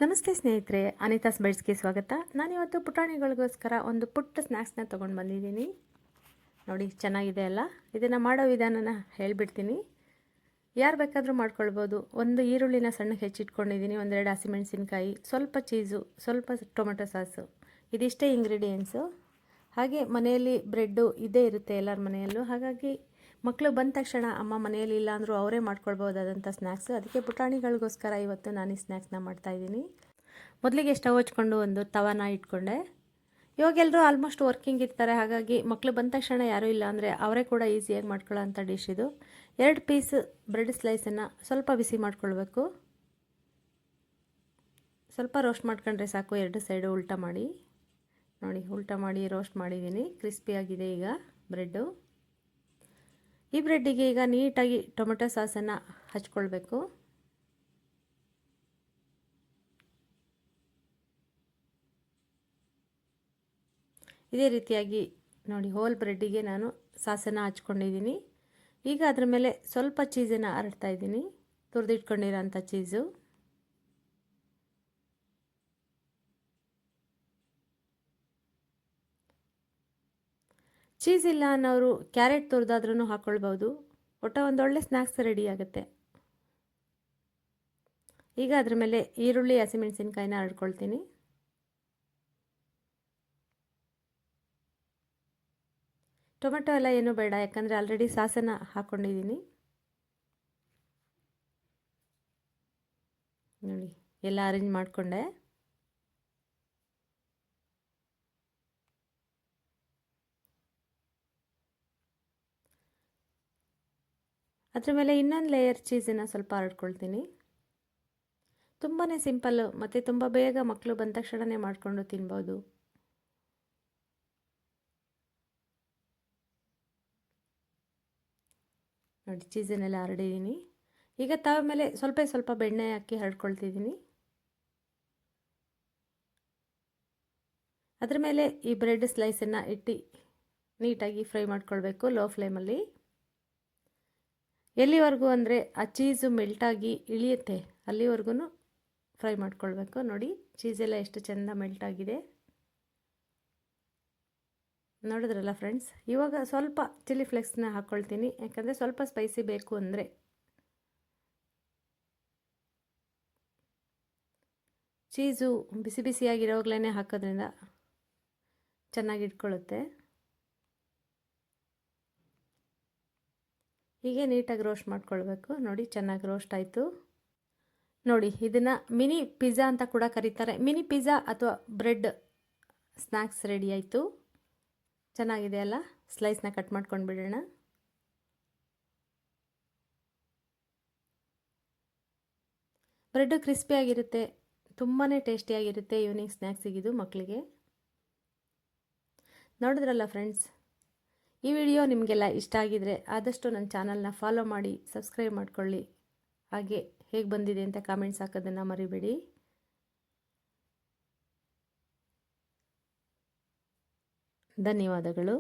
ನಮಸ್ತೆ ಸ್ನೇಹಿತರೆ, ಅನಿತಾಸ್ ಬೈಟ್ಸ್ಗೆ ಸ್ವಾಗತ. ನಾನಿವತ್ತು ಪುಟಾಣಿಗಳಿಗೋಸ್ಕರ ಒಂದು ಪುಟ್ಟ ಸ್ನ್ಯಾಕ್ಸ್ನ ತೊಗೊಂಡು ಬಂದಿದ್ದೀನಿ. ನೋಡಿ, ಚೆನ್ನಾಗಿದೆ ಅಲ್ಲ. ಇದನ್ನು ಮಾಡೋ ವಿಧಾನನ ಹೇಳಿಬಿಡ್ತೀನಿ. ಯಾರು ಬೇಕಾದರೂ ಮಾಡ್ಕೊಳ್ಬೋದು. ಒಂದು ಈರುಳ್ಳಿನ ಸಣ್ಣಗೆ ಹೆಚ್ಚಿಟ್ಕೊಂಡಿದ್ದೀನಿ, ಒಂದೆರಡು ಹಸಿಮೆಣಸಿನ್ಕಾಯಿ, ಸ್ವಲ್ಪ ಚೀಸು, ಸ್ವಲ್ಪ ಟೊಮೆಟೊ ಸಾಸು, ಇದಿಷ್ಟೇ ಇಂಗ್ರೀಡಿಯೆಂಟ್ಸು. ಹಾಗೆ ಮನೆಯಲ್ಲಿ ಬ್ರೆಡ್ಡು ಇದೇ ಇರುತ್ತೆ ಎಲ್ಲರ ಮನೆಯಲ್ಲೂ. ಹಾಗಾಗಿ ಮಕ್ಕಳು ಬಂದ ತಕ್ಷಣ ಅಮ್ಮ ಮನೆಯಲ್ಲಿ ಇಲ್ಲ ಅಂದರೂ ಅವರೇ ಮಾಡ್ಕೊಳ್ಬೋದಾದಂಥ ಸ್ನ್ಯಾಕ್ಸು. ಅದಕ್ಕೆ ಪುಟಾಣಿಗಳಿಗೋಸ್ಕರ ಇವತ್ತು ನಾನು ಈ ಸ್ನ್ಯಾಕ್ಸ್ನ ಮಾಡ್ತಾಯಿದ್ದೀನಿ. ಮೊದಲಿಗೆ ಸ್ಟವ್ ಹಚ್ಕೊಂಡು ಒಂದು ತವಾನ ಇಟ್ಕೊಂಡೆ. ಇವಾಗ ಎಲ್ಲರೂ ಆಲ್ಮೋಸ್ಟ್ ವರ್ಕಿಂಗ್ ಇರ್ತಾರೆ. ಹಾಗಾಗಿ ಮಕ್ಕಳು ಬಂದ ತಕ್ಷಣ ಯಾರೂ ಇಲ್ಲ ಅಂದರೆ ಅವರೇ ಕೂಡ ಈಸಿಯಾಗಿ ಮಾಡ್ಕೊಳ್ಳೋ ಅಂಥ ಡಿಶ್ ಇದು. 2 ಪೀಸ್ ಬ್ರೆಡ್ ಸ್ಲೈಸನ್ನು ಸ್ವಲ್ಪ ಬಿಸಿ ಮಾಡ್ಕೊಳ್ಬೇಕು. ಸ್ವಲ್ಪ ರೋಸ್ಟ್ ಮಾಡ್ಕೊಂಡ್ರೆ ಸಾಕು. 2 ಸೈಡು ಉಲ್ಟಾ ಮಾಡಿ ನೋಡಿ, ಉಲ್ಟಾ ಮಾಡಿ ರೋಸ್ಟ್ ಮಾಡಿದ್ದೀನಿ. ಕ್ರಿಸ್ಪಿಯಾಗಿದೆ ಈಗ ಬ್ರೆಡ್ಡು. ಈ ಬ್ರೆಡ್ಡಿಗೆ ಈಗ ನೀಟಾಗಿ ಟೊಮೆಟೊ ಸಾಸನ್ನು ಹಚ್ಕೊಳ್ಬೇಕು. ಇದೇ ರೀತಿಯಾಗಿ ನೋಡಿ, ಹೋಲ್ ಬ್ರೆಡ್ಡಿಗೆ ನಾನು ಸಾಸನ್ನು ಹಚ್ಕೊಂಡಿದ್ದೀನಿ. ಈಗ ಅದರ ಮೇಲೆ ಸ್ವಲ್ಪ ಚೀಸನ್ನು ಹರಡ್ತಾ ಇದ್ದೀನಿ, ತುರಿದಿಟ್ಕೊಂಡಿರೋಂಥ ಚೀಸು. ಚೀಸ್ ಇಲ್ಲ ಅನ್ನೋರು ಕ್ಯಾರೆಟ್ ತುರಿದಾದ್ರೂ ಹಾಕ್ಕೊಳ್ಬೋದು. ಒಟ್ಟು ಒಂದೊಳ್ಳೆ ಸ್ನ್ಯಾಕ್ಸ್ ರೆಡಿ ಆಗುತ್ತೆ. ಈಗ ಅದರ ಮೇಲೆ ಈರುಳ್ಳಿ ಹಸಿಮೆಣಸಿನ್ಕಾಯಿನ ಹರಡ್ಕೊಳ್ತೀನಿ. ಟೊಮೆಟೊ ಎಲ್ಲ ಏನೂ ಬೇಡ, ಯಾಕಂದರೆ ಆಲ್ರೆಡಿ ಸಾಸನ್ನು ಹಾಕ್ಕೊಂಡಿದ್ದೀನಿ. ನೋಡಿ, ಎಲ್ಲ ಅರೇಂಜ್ ಮಾಡಿಕೊಂಡೆ. ಅದರ ಮೇಲೆ ಇನ್ನೊಂದು ಲೇಯರ್ ಚೀಸನ್ನು ಸ್ವಲ್ಪ ಹರಡ್ಕೊಳ್ತೀನಿ. ತುಂಬಾ ಸಿಂಪಲ್ಲು ಮತ್ತು ತುಂಬ ಬೇಗ ಮಕ್ಕಳು ಬಂದ ತಕ್ಷಣವೇ ಮಾಡಿಕೊಂಡು ತಿನ್ಬೋದು. ನೋಡಿ, ಚೀಸನ್ನೆಲ್ಲ ಹರಡಿದ್ದೀನಿ. ಈಗ ತವ ಮೇಲೆ ಸ್ವಲ್ಪ ಬೆಣ್ಣೆ ಹಾಕಿ ಹರಡ್ಕೊಳ್ತಿದ್ದೀನಿ. ಅದರ ಮೇಲೆ ಈ ಬ್ರೆಡ್ ಸ್ಲೈಸನ್ನು ಇಟ್ಟು ನೀಟಾಗಿ ಫ್ರೈ ಮಾಡ್ಕೊಳ್ಬೇಕು ಲೋ ಫ್ಲೇಮಲ್ಲಿ. ಎಲ್ಲಿವರೆಗೂ ಅಂದರೆ ಆ ಚೀಸು ಮೆಲ್ಟಾಗಿ ಇಳಿಯುತ್ತೆ ಅಲ್ಲಿವರೆಗೂ ಫ್ರೈ ಮಾಡ್ಕೊಳ್ಬೇಕು. ನೋಡಿ, ಚೀಸೆಲ್ಲ ಎಷ್ಟು ಚೆಂದ ಮೆಲ್ಟಾಗಿದೆ ನೋಡಿದ್ರಲ್ಲ ಫ್ರೆಂಡ್ಸ್. ಇವಾಗ ಸ್ವಲ್ಪ ಚಿಲ್ಲಿ ಫ್ಲೇಕ್ಸ್ನ ಹಾಕ್ಕೊಳ್ತೀನಿ, ಯಾಕಂದರೆ ಸ್ವಲ್ಪ ಸ್ಪೈಸಿ ಬೇಕು ಅಂದರೆ. ಚೀಸು ಬಿಸಿ ಬಿಸಿಯಾಗಿರೋಗ್ಲೇ ಹಾಕೋದ್ರಿಂದ ಚೆನ್ನಾಗಿ ಇಟ್ಕೊಳ್ಳುತ್ತೆ. ಹೀಗೆ ನೀಟಾಗಿ ರೋಸ್ಟ್ ಮಾಡ್ಕೊಳ್ಬೇಕು. ನೋಡಿ, ಚೆನ್ನಾಗಿ ರೋಸ್ಟ್ ಆಯಿತು. ನೋಡಿ, ಇದನ್ನು ಮಿನಿ ಪಿಜ್ಜಾ ಅಂತ ಕೂಡ ಕರೀತಾರೆ. ಮಿನಿ ಪಿಜ್ಜಾ ಅಥವಾ ಬ್ರೆಡ್ ಸ್ನ್ಯಾಕ್ಸ್ ರೆಡಿ ಆಯಿತು. ಚೆನ್ನಾಗಿದೆ ಅಲ್ಲ. ಸ್ಲೈಸ್ನ ಕಟ್ ಮಾಡ್ಕೊಂಡು ಬಿಡೋಣ. ಬ್ರೆಡ್ಡು ಕ್ರಿಸ್ಪಿಯಾಗಿರುತ್ತೆ, ತುಂಬಾ ಟೇಸ್ಟಿಯಾಗಿರುತ್ತೆ. ಈವ್ನಿಂಗ್ ಸ್ನ್ಯಾಕ್ಸಿಗಿದು ಮಕ್ಕಳಿಗೆ. ನೋಡಿದ್ರಲ್ಲ ಫ್ರೆಂಡ್ಸ್, ಈ ವಿಡಿಯೋ ನಿಮಗೆಲ್ಲ ಇಷ್ಟ ಆಗಿದರೆ ಆದಷ್ಟು ನನ್ನ ಚಾನಲ್ನ ಫಾಲೋ ಮಾಡಿ, ಸಬ್ಸ್ಕ್ರೈಬ್ ಮಾಡ್ಕೊಳ್ಳಿ. ಹಾಗೆ ಹೇಗೆ ಬಂದಿದೆ ಅಂತ ಕಾಮೆಂಟ್ಸ್ ಹಾಕೋದನ್ನು ಮರಿಬೇಡಿ. ಧನ್ಯವಾದಗಳು.